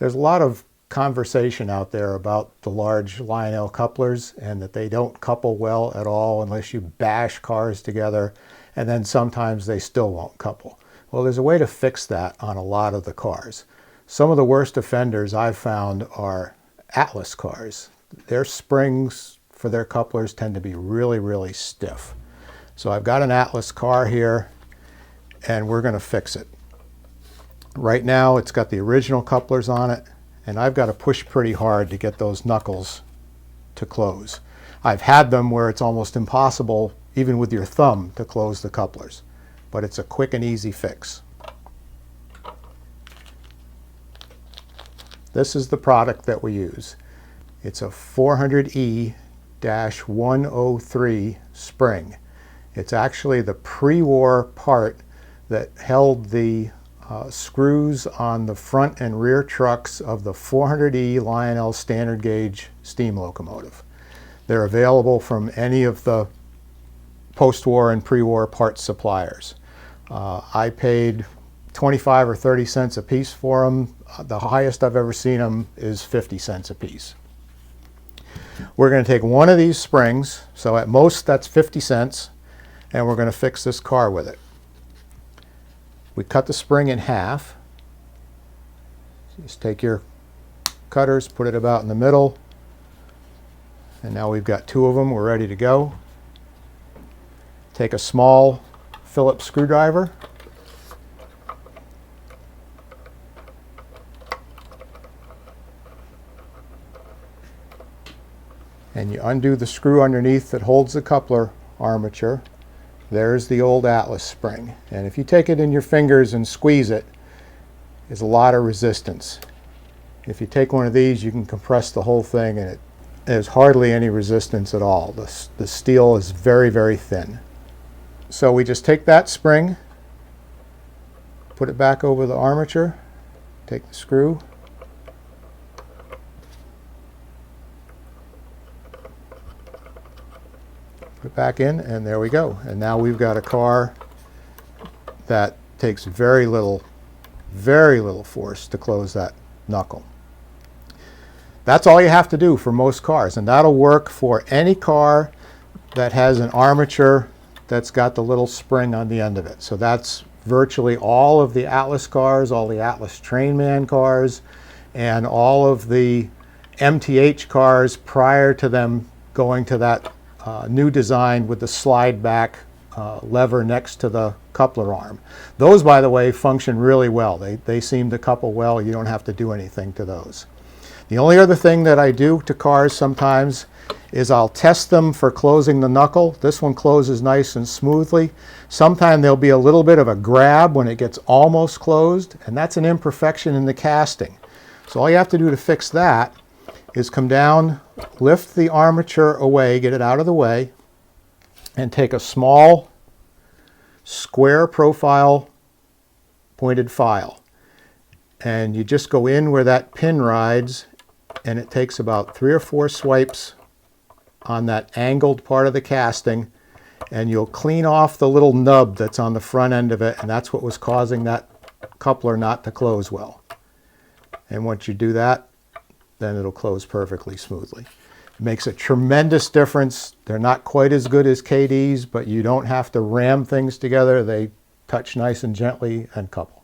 There's a lot of conversation out there about the large Lionel couplers and that they don't couple well at all unless you bash cars together, and then sometimes they still won't couple. Well, there's a way to fix that on a lot of the cars. Some of the worst offenders I've found are Atlas cars. Their springs for their couplers tend to be really, really stiff. So I've got an Atlas car here and we're going to fix it. Right now it's got the original couplers on it, and I've got to push pretty hard to get those knuckles to close. I've had them where it's almost impossible, even with your thumb, to close the couplers, but it's a quick and easy fix. This is the product that we use. It's a 400E-103 spring. It's actually the pre-war part that held the screws on the front and rear trucks of the 400E Lionel standard gauge steam locomotive. They're available from any of the post-war and pre-war parts suppliers. I paid 25 or 30 cents a piece for them. The highest I've ever seen them is 50 cents a piece. We're going to take one of these springs, so at most that's 50 cents, and we're going to fix this car with it. We cut the spring in half. Just take your cutters, put it about in the middle, and now we've got two of them. We're ready to go. Take a small Phillips screwdriver, and you undo the screw underneath that holds the coupler armature. There's the old Atlas spring, and if you take it in your fingers and squeeze it, there's a lot of resistance. If you take one of these, you can compress the whole thing, and there's hardly any resistance at all. The steel is very, very thin. So we just take that spring, put it back over the armature, take the screw, put it back in, and there we go. And now we've got a car that takes very little force to close that knuckle. That's all you have to do for most cars, and that'll work for any car that has an armature that's got the little spring on the end of it. So that's virtually all of the Atlas cars, all the Atlas Trainman cars, and all of the MTH cars prior to them going to that new design with the slide back lever next to the coupler arm. Those, by the way, function really well. They seem to couple well. You don't have to do anything to those. The only other thing that I do to cars sometimes is I'll test them for closing the knuckle. This one closes nice and smoothly. Sometimes there'll be a little bit of a grab when it gets almost closed, and that's an imperfection in the casting. So all you have to do to fix that is come down, lift the armature away, get it out of the way, and take a small square profile pointed file. And you just go in where that pin rides, and it takes about 3 or 4 swipes on that angled part of the casting, and you'll clean off the little nub that's on the front end of it, and that's what was causing that coupler not to close well. And once you do that, then it'll close perfectly smoothly. It makes a tremendous difference. They're not quite as good as KDs, but you don't have to ram things together. They touch nice and gently and couple.